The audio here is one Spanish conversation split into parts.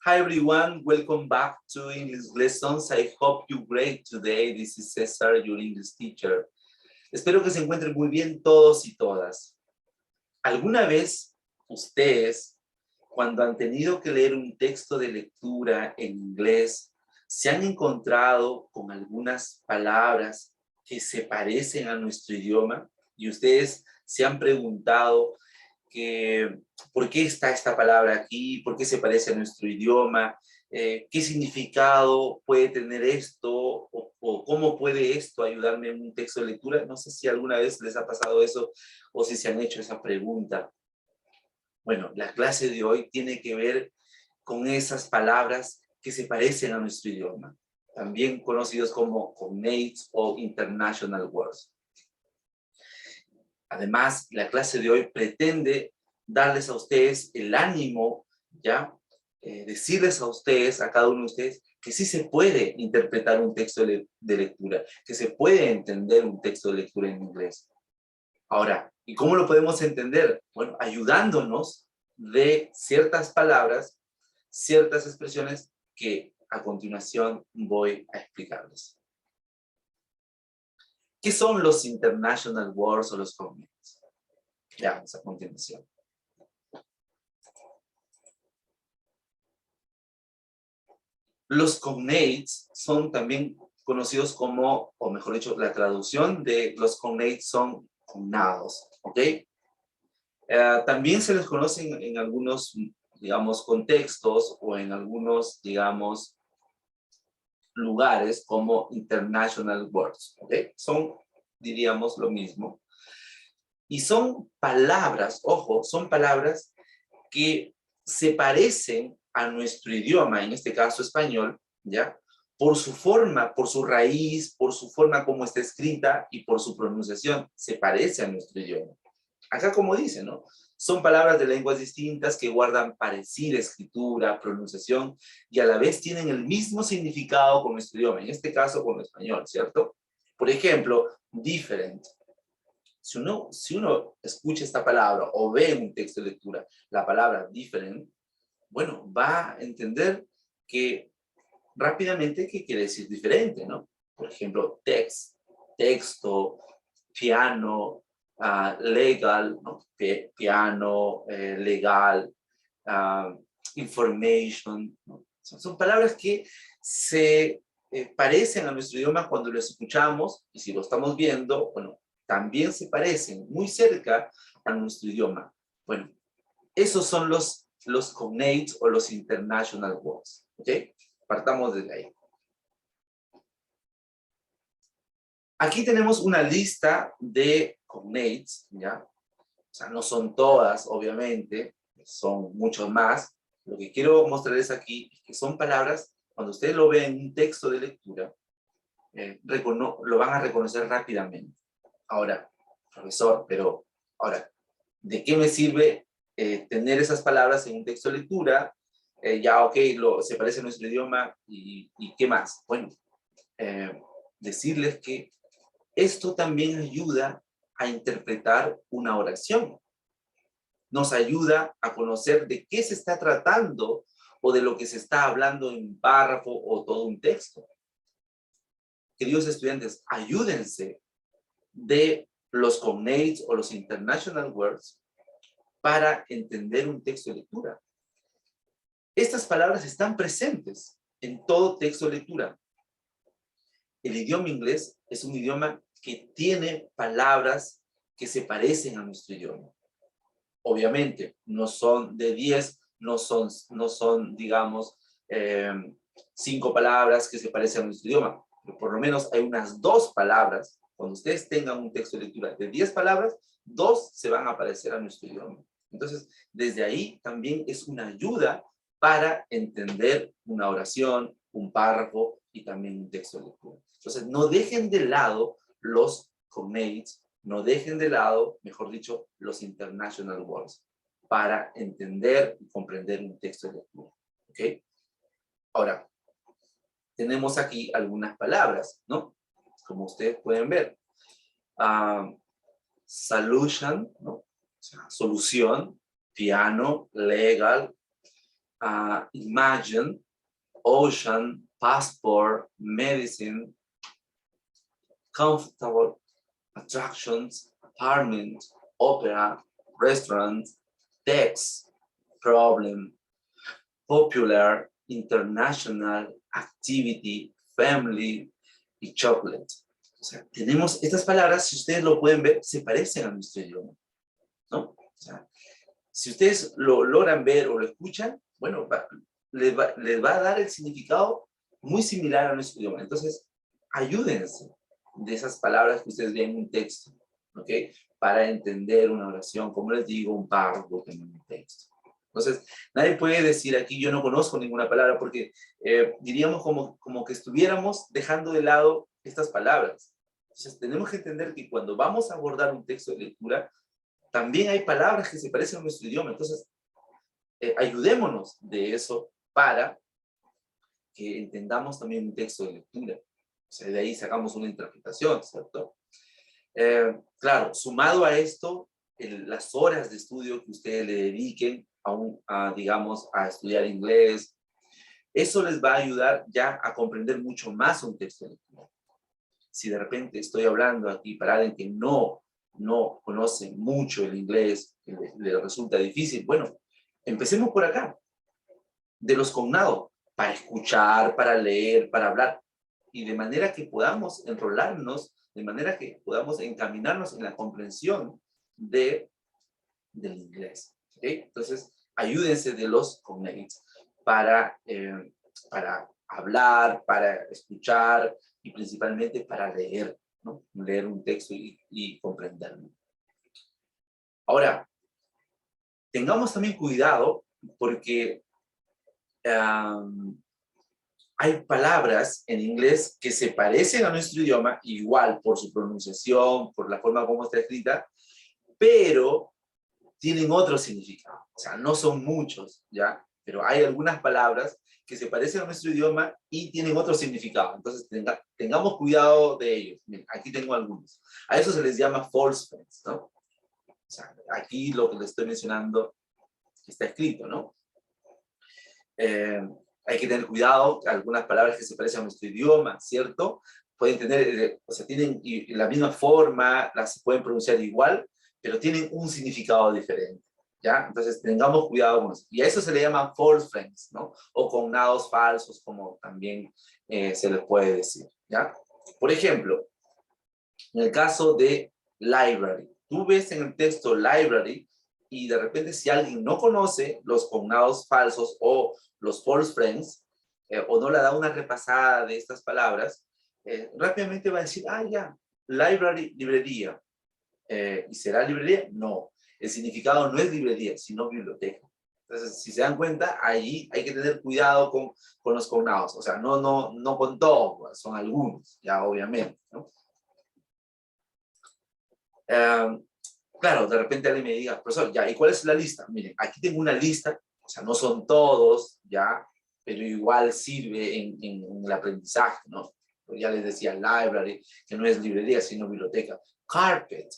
Hi everyone, welcome back to English Lessons. I hope you're great today. This is Cesar, your English teacher. Espero que se encuentren muy bien todos y todas. ¿Alguna vez ustedes, cuando han tenido que leer un texto de lectura en inglés, se han encontrado con algunas palabras que se parecen a nuestro idioma? Y ustedes se han preguntado ¿por qué está esta palabra aquí? ¿Por qué se parece a nuestro idioma? ¿Qué significado puede tener esto? ¿O cómo puede esto ayudarme en un texto de lectura? No sé si alguna vez les ha pasado eso o si se han hecho esa pregunta. Bueno, la clase de hoy tiene que ver con esas palabras que se parecen a nuestro idioma, también conocidos como cognates o international words. Además, la clase de hoy pretende darles a ustedes el ánimo, ¿ya? Decirles a ustedes, a cada uno de ustedes, que sí se puede interpretar un texto de lectura, que se puede entender un texto de lectura en inglés. Ahora, ¿y cómo lo podemos entender? Bueno, ayudándonos de ciertas palabras, ciertas expresiones que a continuación voy a explicarles. ¿Qué son los international words o los cognates? Veamos a continuación. Los cognates son también conocidos como, o mejor dicho, la traducción de los cognates son cognados, ¿ok? También se les conocen en algunos, digamos, contextos o en algunos, digamos, lugares como international words, ¿ok? Son, diríamos, lo mismo. Y son palabras, ojo, son palabras que se parecen a nuestro idioma, en este caso español, ¿ya? Por su forma, por su raíz, por su forma como está escrita y por su pronunciación, se parece a nuestro idioma. Acá como dice, ¿no? Son palabras de lenguas distintas que guardan parecida escritura, pronunciación y a la vez tienen el mismo significado con nuestro idioma, en este caso con el español, ¿cierto? Por ejemplo, different. Si uno escucha esta palabra o ve en un texto de lectura la palabra different, bueno, va a entender que rápidamente qué quiere decir diferente, ¿no? Por ejemplo, texto, piano, legal, ¿no? Piano, legal, information, ¿no? Son palabras que se parecen a nuestro idioma cuando lo escuchamos y si lo estamos viendo, bueno, también se parecen muy cerca a nuestro idioma. Bueno, esos son los cognates o los international words, ¿ok? Partamos desde ahí. Aquí tenemos una lista de cognates, ¿ya? O sea, no son todas, obviamente, son muchos más. Lo que quiero mostrarles aquí es que son palabras, cuando ustedes lo ven en un texto de lectura, lo van a reconocer rápidamente. Ahora, profesor, pero ahora, ¿de qué me sirve tener esas palabras en un texto de lectura? Ya, ok, se parece a nuestro idioma y ¿qué más? Bueno, decirles que esto también ayuda a interpretar una oración. Nos ayuda a conocer de qué se está tratando o de lo que se está hablando en un párrafo o todo un texto. Queridos estudiantes, ayúdense de los cognates o los international words para entender un texto de lectura. Estas palabras están presentes en todo texto de lectura. El idioma inglés es un idioma que tiene palabras que se parecen a nuestro idioma. Obviamente, no son de 10, no son digamos, 5 palabras que se parecen a nuestro idioma. Pero por lo menos hay unas 2 palabras. Cuando ustedes tengan un texto de lectura de 10 palabras, 2 se van a parecer a nuestro idioma. Entonces, desde ahí también es una ayuda para entender una oración, un párrafo y también un texto de lectura. Entonces, no dejen de lado los cognates, no dejen de lado, mejor dicho, los international words para entender y comprender un texto de lectura. ¿Ok? Ahora, tenemos aquí algunas palabras, ¿no? Como ustedes pueden ver. Solution, ¿no? O sea, solución, piano, legal, imagine, ocean, passport, medicine, comfortable, attractions, apartment, opera, restaurant, text, problem, popular, international, activity, family y chocolate. O sea, tenemos estas palabras, si ustedes lo pueden ver, se parecen a nuestro idioma, ¿no? O sea, si ustedes lo logran ver o lo escuchan, bueno, les va a dar el significado muy similar a nuestro idioma. Entonces, ayúdense de esas palabras que ustedes ven en un texto, ¿ok? Para entender una oración, como les digo, un párrafo en un texto. Entonces, nadie puede decir aquí, yo no conozco ninguna palabra, porque diríamos como que estuviéramos dejando de lado estas palabras. Entonces, tenemos que entender que cuando vamos a abordar un texto de lectura, también hay palabras que se parecen a nuestro idioma. Entonces, ayudémonos de eso para que entendamos también un texto de lectura. O sea, de ahí sacamos una interpretación, ¿cierto? Claro, sumado a esto, las horas de estudio que ustedes le dediquen digamos, a estudiar inglés, eso les va a ayudar ya a comprender mucho más un texto de lectura. Si de repente estoy hablando aquí para alguien que no conoce mucho el inglés, le resulta difícil, bueno, empecemos por acá, de los cognados, para escuchar, para leer, para hablar, y de manera que podamos enrolarnos, de manera que podamos encaminarnos en la comprensión del inglés. ¿Okay? Entonces, ayúdense de los cognates para hablar, para escuchar y principalmente para leer, ¿no? Leer un texto y comprenderlo. Ahora, tengamos también cuidado porque hay palabras en inglés que se parecen a nuestro idioma, igual por su pronunciación, por la forma como está escrita, pero tienen otro significado. O sea, no son muchos, ¿ya? Pero hay algunas palabras que se parecen a nuestro idioma y tienen otro significado. Entonces, tengamos cuidado de ellos. Miren, aquí tengo algunos. A eso se les llama false friends, ¿no? O sea, aquí lo que les estoy mencionando está escrito, ¿no? Hay que tener cuidado, algunas palabras que se parecen a nuestro idioma, ¿cierto? Pueden tener, o sea, tienen la misma forma, las pueden pronunciar igual, pero tienen un significado diferente, ¿ya? Entonces, tengamos cuidado con eso. Y a eso se le llama false friends, ¿no? O cognados falsos, como también se les puede decir, ¿ya? Por ejemplo, en el caso de library, tú ves en el texto library y de repente si alguien no conoce los cognados falsos o los false friends, o no le da una repasada de estas palabras, rápidamente va a decir, ya, library, librería. ¿Y será librería? No. El significado no es librería, sino biblioteca. Entonces, si se dan cuenta, ahí hay que tener cuidado con los cognados. O sea, no con todos, son algunos, ya obviamente, ¿no? Claro, de repente alguien me diga, profesor, ya, ¿y cuál es la lista? Miren, aquí tengo una lista, o sea, no son todos, ya, pero igual sirve en el aprendizaje, ¿no? Ya les decía, library, que no es librería, sino biblioteca. Carpet,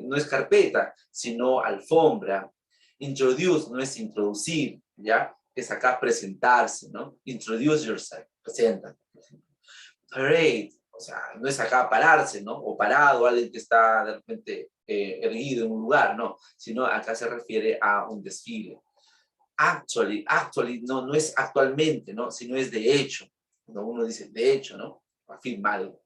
no es carpeta, sino alfombra. Introduce, no es introducir, ¿ya? Es acá presentarse, ¿no? Introduce yourself, presenta. Parade, o sea, no es acá pararse, ¿no? O parado, alguien que está de repente erguido en un lugar, no, sino acá se refiere a un desfile. Actually no es actualmente, ¿no? Sino es de hecho. Cuando uno dice de hecho, ¿no? Afirma algo.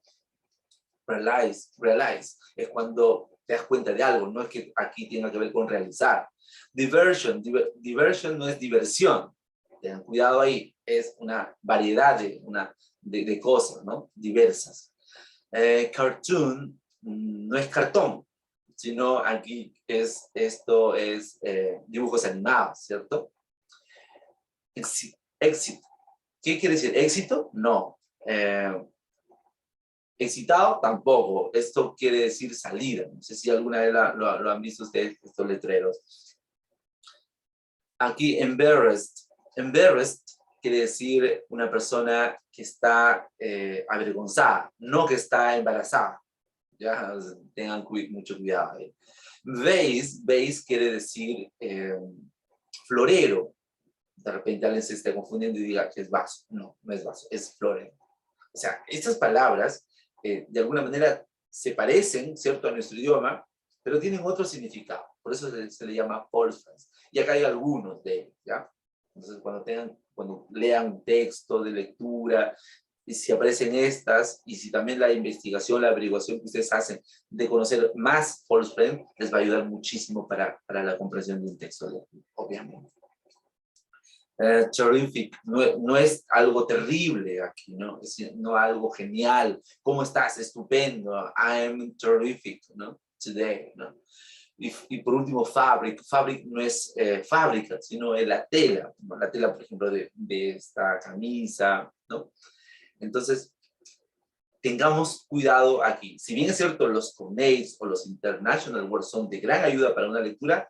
Realize, es cuando te das cuenta de algo, no es que aquí tenga que ver con realizar. Diversion no es diversión, tengan cuidado ahí, es una variedad de cosas, ¿no? Diversas. Cartoon no es cartón, sino aquí esto es dibujos animados, ¿cierto? Exit. ¿Qué quiere decir? ¿Éxito? No. Excitado, tampoco. Esto quiere decir salida. No sé si alguna vez lo han visto ustedes, estos letreros. Aquí, embarrassed. Embarrassed quiere decir una persona que está avergonzada, no que está embarazada. Ya, tengan mucho cuidado ahí. Vase quiere decir florero. de repente alguien se esté confundiendo y diga que es vaso. No, no es vaso, es florent. O sea, estas palabras de alguna manera se parecen, ¿cierto?, a nuestro idioma, pero tienen otro significado. Por eso se le llama false friends. Y acá hay algunos de ellos, ¿ya? Entonces, cuando lean un texto de lectura, y si aparecen estas, y si también la investigación, la averiguación que ustedes hacen de conocer más false friends, les va a ayudar muchísimo para la comprensión de un texto de lectura, obviamente. Terrific, no es algo terrible aquí, ¿no? Es no algo genial. ¿Cómo estás? Estupendo. I am terrific, ¿no? Today, ¿no? Y por último, fabric. Fabric no es fábrica, sino es la tela. La tela, por ejemplo, de esta camisa, ¿no? Entonces, tengamos cuidado aquí. Si bien es cierto, los connates o los international words son de gran ayuda para una lectura,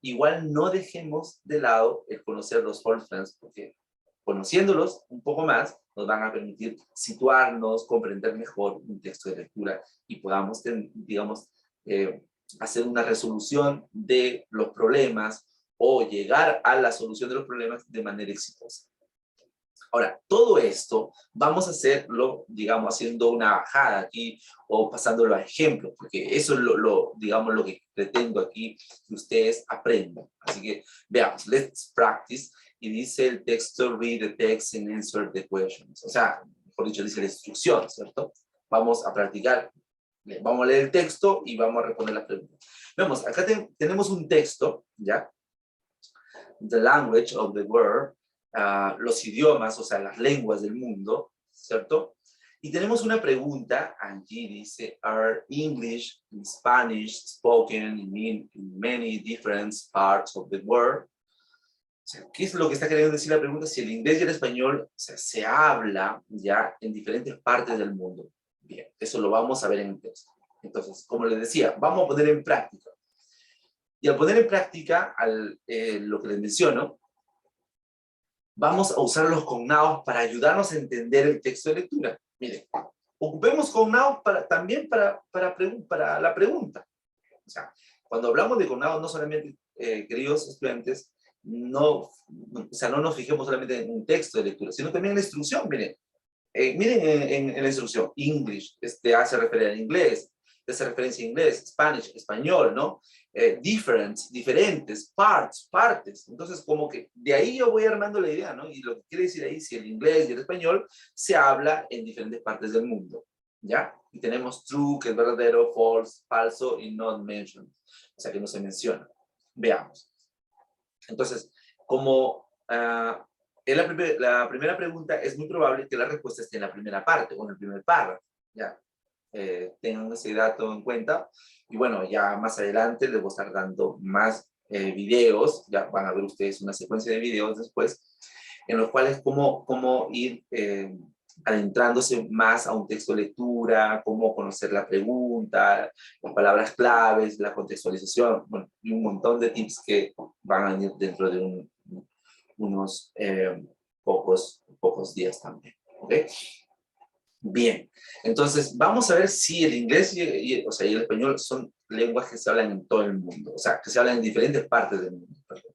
igual no dejemos de lado el conocer los false friends, porque conociéndolos un poco más, nos van a permitir situarnos, comprender mejor un texto de lectura y podamos, digamos, hacer una resolución de los problemas o llegar a la solución de los problemas de manera exitosa. Ahora, todo esto vamos a hacerlo, digamos, haciendo una bajada aquí o pasándolo a ejemplos, porque eso es digamos, lo que pretendo aquí que ustedes aprendan. Así que veamos, let's practice. Y dice el texto, read the text and answer the questions. O sea, mejor dicho, dice la instrucción, ¿cierto? Vamos a practicar. Vamos a leer el texto y vamos a responder las preguntas. Vemos, acá tenemos un texto, ¿ya? The language of the world. Los idiomas, o sea, las lenguas del mundo, ¿cierto? Y tenemos una pregunta, allí dice, are English and Spanish spoken in many different parts of the world? O sea, ¿qué es lo que está queriendo decir la pregunta? Si el inglés y el español, o sea, se habla ya en diferentes partes del mundo. Bien, eso lo vamos a ver en el texto. Entonces, como les decía, vamos a poner en práctica. Y al poner en práctica lo que les menciono, vamos a usar los cognados para ayudarnos a entender el texto de lectura. Miren, ocupemos cognados también para la pregunta. O sea, cuando hablamos de cognados, no solamente, queridos estudiantes, o sea, no nos fijemos solamente en un texto de lectura, sino también en la instrucción. Miren, miren en la instrucción, English, hace referencia a inglés, hace referencia a inglés, Spanish, español, ¿no? Diferentes, partes. Entonces, como que de ahí yo voy armando la idea, ¿no? Y lo que quiere decir ahí, si el inglés y el español se habla en diferentes partes del mundo, ¿ya? Y tenemos true, que es verdadero, false, falso, y not mentioned, o sea, que no se menciona. Veamos. Entonces, como en la primera pregunta, es muy probable que la respuesta esté en la primera parte, o en el primer párrafo, ¿ya? Tengan ese dato en cuenta. Y bueno, ya más adelante les voy a estar dando más videos, ya van a ver ustedes una secuencia de videos después, en los cuales cómo ir adentrándose más a un texto de lectura, cómo conocer la pregunta, las palabras claves, la contextualización, bueno, y un montón de tips que van a venir dentro de unos pocos días también, ¿ok? Bien, entonces vamos a ver si el inglés o sea, y el español son lenguas que se hablan en todo el mundo, o sea, que se hablan en diferentes partes del mundo. Perdón.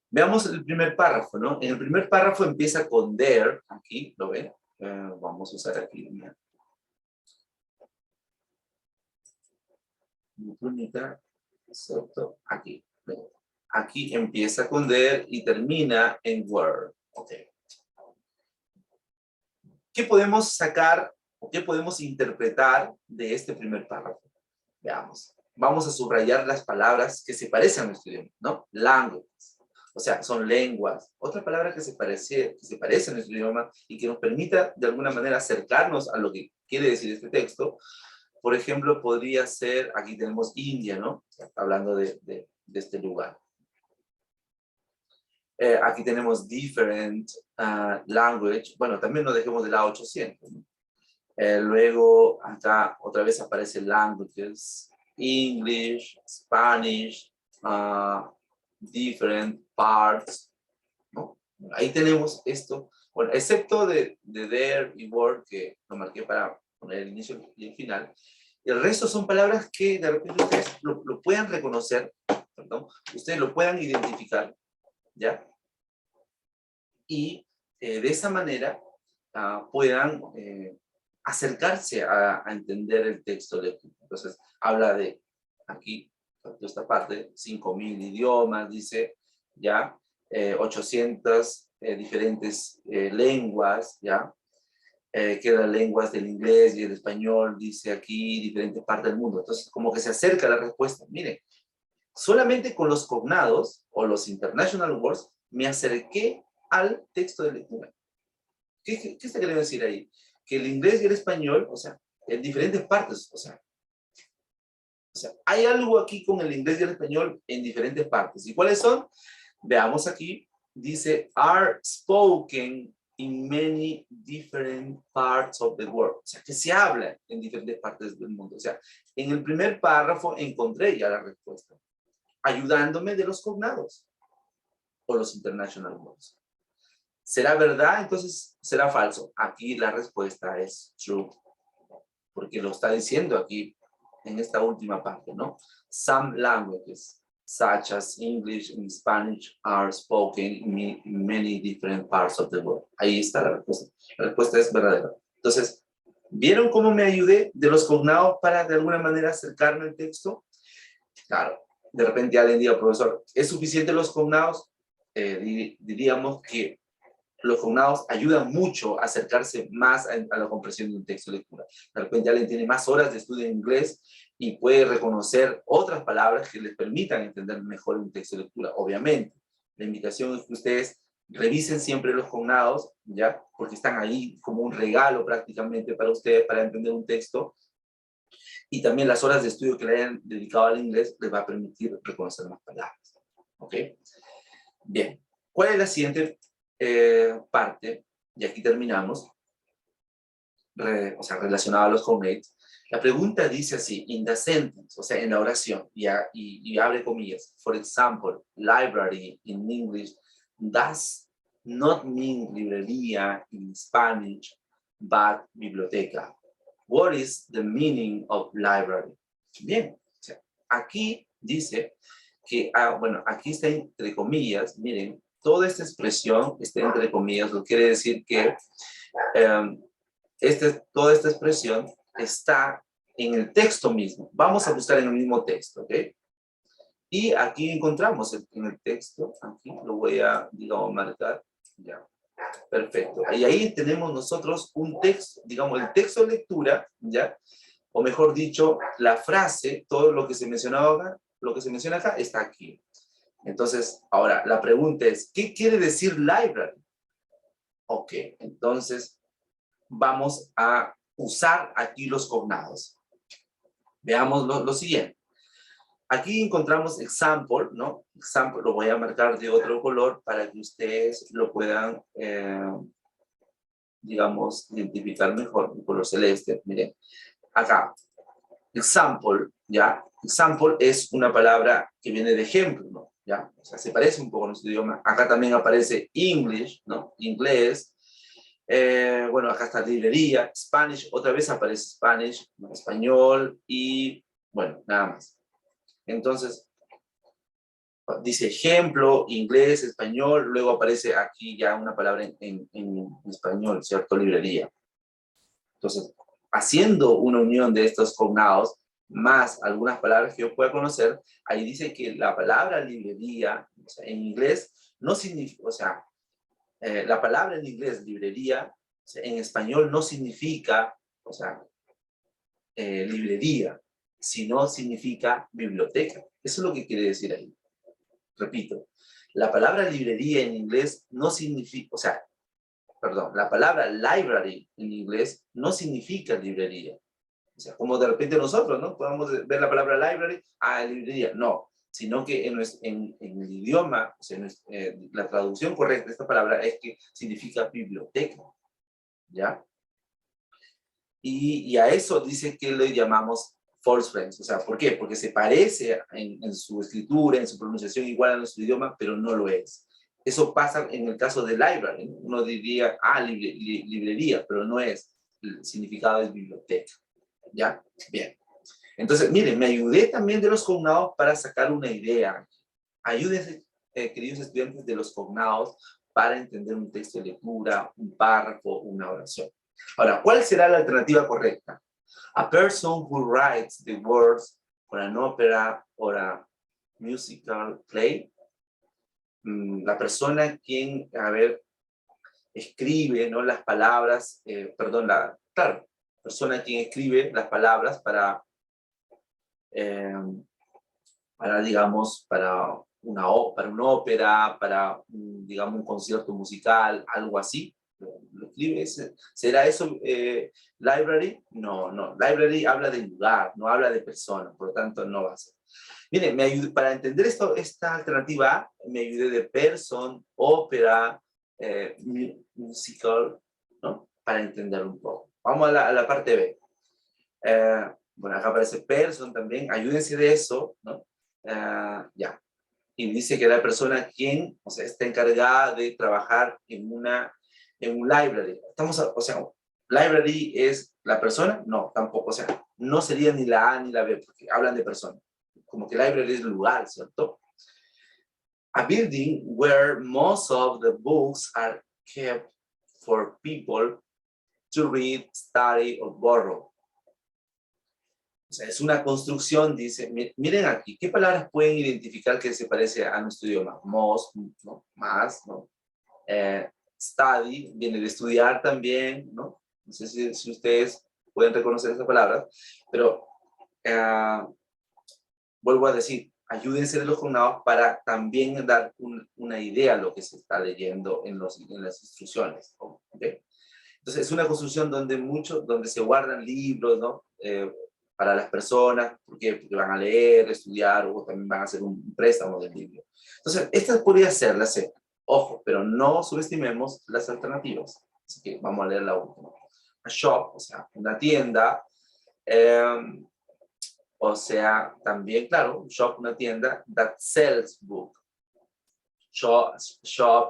Veamos el primer párrafo, ¿no? En el primer párrafo empieza con there, aquí, ¿lo ven? Vamos a usar aquí, mira. Aquí. Aquí empieza con there y termina en where. Ok. ¿Qué podemos sacar o qué podemos interpretar de este primer párrafo? Veamos. Vamos a subrayar las palabras que se parecen a nuestro idioma, ¿no? Languages. O sea, son lenguas. Otra palabra que se parece a nuestro idioma y que nos permita de alguna manera acercarnos a lo que quiere decir este texto. Por ejemplo, podría ser, aquí tenemos India, ¿no? Hablando de este lugar. Aquí tenemos different language. Bueno, también no dejemos de lado 800, ¿no? Luego, acá otra vez aparece languages, English, Spanish, different parts, ¿no? Ahí tenemos esto, bueno, excepto de there y word, que lo marqué para poner el inicio y el final. El resto son palabras que de repente ustedes lo puedan reconocer, perdón, ustedes lo puedan identificar, ¿ya? y de esa manera puedan acercarse a entender el texto de lectura. Entonces, habla de, aquí, de esta parte, 5.000 idiomas, dice, ya, 800 diferentes lenguas, ya, que las lenguas del inglés y el español, dice aquí, diferentes partes del mundo. Entonces, como que se acerca la respuesta. Miren, solamente con los cognados, o los international words, me acerqué al texto de lectura. ¿Qué está queriendo decir ahí? Que el inglés y el español, o sea, en diferentes partes, o sea, hay algo aquí con el inglés y el español en diferentes partes. ¿Y cuáles son? Veamos aquí, dice, are spoken in many different parts of the world. O sea, que se habla en diferentes partes del mundo. O sea, en el primer párrafo encontré ya la respuesta, ayudándome de los cognados o los international words. ¿Será verdad? Entonces, ¿será falso? Aquí la respuesta es true, porque lo está diciendo aquí en esta última parte, ¿no? Some languages, such as English and Spanish, are spoken in many different parts of the world. Ahí está la respuesta. La respuesta es verdadera. Entonces, ¿vieron cómo me ayudé de los cognados para de alguna manera acercarme al texto? Claro, de repente alguien diga, profesor, ¿es suficiente los cognados? Diríamos que los cognados ayudan mucho a acercarse más a la comprensión de un texto de lectura. De repente alguien tiene más horas de estudio en inglés y puede reconocer otras palabras que les permitan entender mejor un texto de lectura. Obviamente, la invitación es que ustedes revisen siempre los cognados, ¿ya? Porque están ahí como un regalo prácticamente para ustedes, para entender un texto. Y también las horas de estudio que le hayan dedicado al inglés les va a permitir reconocer más palabras. ¿Ok? Bien. ¿Cuál es la siguiente parte? Y aquí terminamos. O sea, relacionado a los cognates. La pregunta dice así, in the sentence, o sea, en la oración, y abre comillas. For example, library in English does not mean librería in Spanish, but biblioteca. What is the meaning of library? Bien, o sea, aquí dice que, bueno, aquí está entre comillas, miren, toda esta expresión está entre comillas, lo que quiere decir que toda esta expresión está en el texto mismo. Vamos a buscar en el mismo texto, ¿ok? Y aquí encontramos en el texto, aquí lo voy a, digamos, marcar, ya. Perfecto. Y ahí tenemos nosotros un texto, digamos, el texto de lectura, ¿ya? O mejor dicho, la frase, todo lo que se mencionaba acá, lo que se menciona acá, está aquí. Entonces, ahora, la pregunta es, ¿qué quiere decir library? Ok, entonces, vamos a usar aquí los cognados. Veamos lo siguiente. Aquí encontramos example, ¿no? Example, lo voy a marcar de otro color para que ustedes lo puedan, digamos, identificar mejor, el color celeste. Miren, acá, example, ¿ya? Example es una palabra que viene de ejemplo, ¿no? ¿Ya? O sea, se parece un poco a nuestro idioma. Acá también aparece English, ¿no? Inglés. Bueno, acá está librería, Spanish, otra vez aparece Spanish, ¿no? Español y, bueno, nada más. Entonces, dice ejemplo, inglés, español, luego aparece aquí ya una palabra en español, ¿cierto? Librería. Entonces, haciendo una unión de estos cognados, más algunas palabras que yo pueda conocer, ahí dice que la palabra librería, o sea, en inglés, no significa, o sea, la palabra en inglés, librería, o sea, en español no significa, o sea, librería, sino significa biblioteca. Eso es lo que quiere decir ahí. Repito, la palabra librería en inglés no significa, o sea, perdón, la palabra library en inglés no significa librería. O sea, como de repente nosotros, ¿no? Podemos ver la palabra library, librería. No, sino que en el idioma, o sea, la traducción correcta de esta palabra es que significa biblioteca, ¿ya? Y a eso dice que le llamamos false friends. O sea, ¿por qué? Porque se parece en su escritura, en su pronunciación igual a nuestro idioma, pero no lo es. Eso pasa en el caso de library. Uno diría, librería, pero no es. El significado es biblioteca. ¿Ya? Bien. Entonces, miren, me ayudé también de los cognados para sacar una idea. Ayúdense, queridos estudiantes, de los cognados para entender un texto de lectura, un párrafo, una oración. Ahora, ¿cuál será la alternativa correcta? A person who writes the words for an opera or a musical play. La persona quien, escribe, ¿no? Las palabras, claro, persona quien escribe las palabras digamos, para una ópera, para, digamos, un concierto musical, algo así. ¿Lo escribe? ¿Será eso library? No, no. Library habla de lugar, no habla de persona, por lo tanto no va a ser. Miren, para entender esta alternativa A, me ayudé de person, ópera, musical, ¿no? Para entender un poco. Vamos a la parte B. Bueno, acá aparece person también, ayúdense de eso, ¿no? Ya. Y dice que la persona quien, o sea, está encargada de trabajar en un library. Library es la persona, no, tampoco, o sea, no sería ni la A ni la B, porque hablan de persona. Como que library es lugar, ¿cierto? A building where most of the books are kept for people to read, study, or borrow. O sea, es una construcción, dice, miren aquí, ¿qué palabras pueden identificar que se parece a nuestro idioma? Most, ¿no? Más, ¿no? Study, viene de estudiar también, ¿no? No sé si ustedes pueden reconocer esas palabras, pero vuelvo a decir, ayúdense de los cognados para también dar una idea de lo que se está leyendo en las instrucciones, ¿okay? Entonces, es una construcción donde se guardan libros, ¿no? Para las personas, porque van a leer, estudiar, o también van a hacer un préstamo del libro. Entonces, esta podría ser la C. Ojo, pero no subestimemos las alternativas. Así que vamos a leer la última. A shop, o sea, una tienda, o sea, también, claro, shop, una tienda, that sells book. Shop,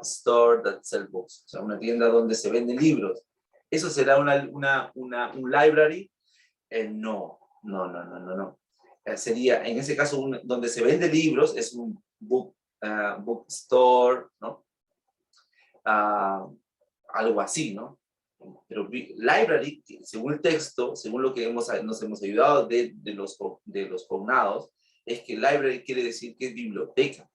store, that sells books. O sea, una tienda donde se venden libros. ¿Eso será un library? No. Sería, en ese caso, donde se vende libros, es un bookstore, ¿no? Algo así, ¿no? Pero library, según el texto, según lo que nos hemos ayudado de los cognados, es que library quiere decir que es biblioteca.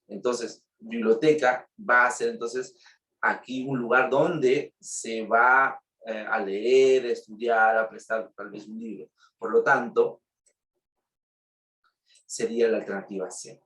Entonces, biblioteca va a ser entonces aquí un lugar donde se va a leer, a estudiar, a prestar tal vez un libro. Por lo tanto, sería la alternativa C.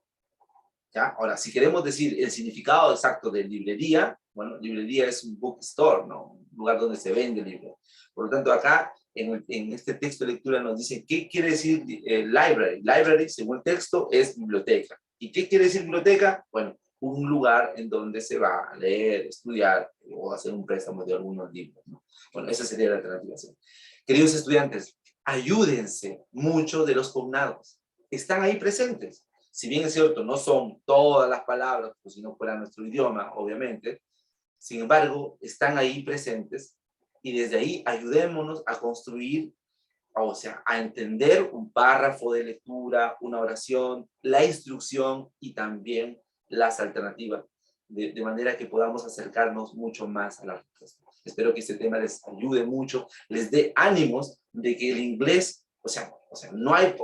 ¿Ya? Ahora, si queremos decir el significado exacto de librería, bueno, librería es un bookstore, ¿no? Un lugar donde se vende libros. Por lo tanto, acá, en este texto de lectura nos dice, ¿qué quiere decir library? Library, según el texto, es biblioteca. ¿Y qué quiere decir biblioteca? Bueno, un lugar en donde se va a leer, estudiar o hacer un préstamo de algunos libros, ¿no? Bueno, esa sería la alternativa. ¿Sí? Queridos estudiantes, ayúdense mucho de los cognados. Están ahí presentes. Si bien es cierto, no son todas las palabras, pues si no fuera nuestro idioma, obviamente, sin embargo, están ahí presentes y desde ahí ayudémonos a construir, o sea, a entender un párrafo de lectura, una oración, la instrucción y también las alternativas, de manera que podamos acercarnos mucho más a la respuesta. Espero que este tema les ayude mucho, les dé ánimos de que el inglés, no hay,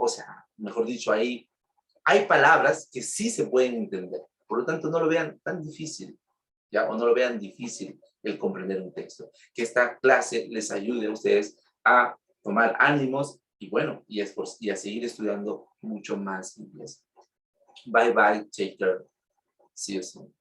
mejor dicho, hay palabras que sí se pueden entender. Por lo tanto, no lo vean tan difícil, ¿ya? O no lo vean difícil el comprender un texto. Que esta clase les ayude a ustedes a tomar ánimos y bueno, y a seguir estudiando mucho más inglés. Bye bye, take care. See you soon.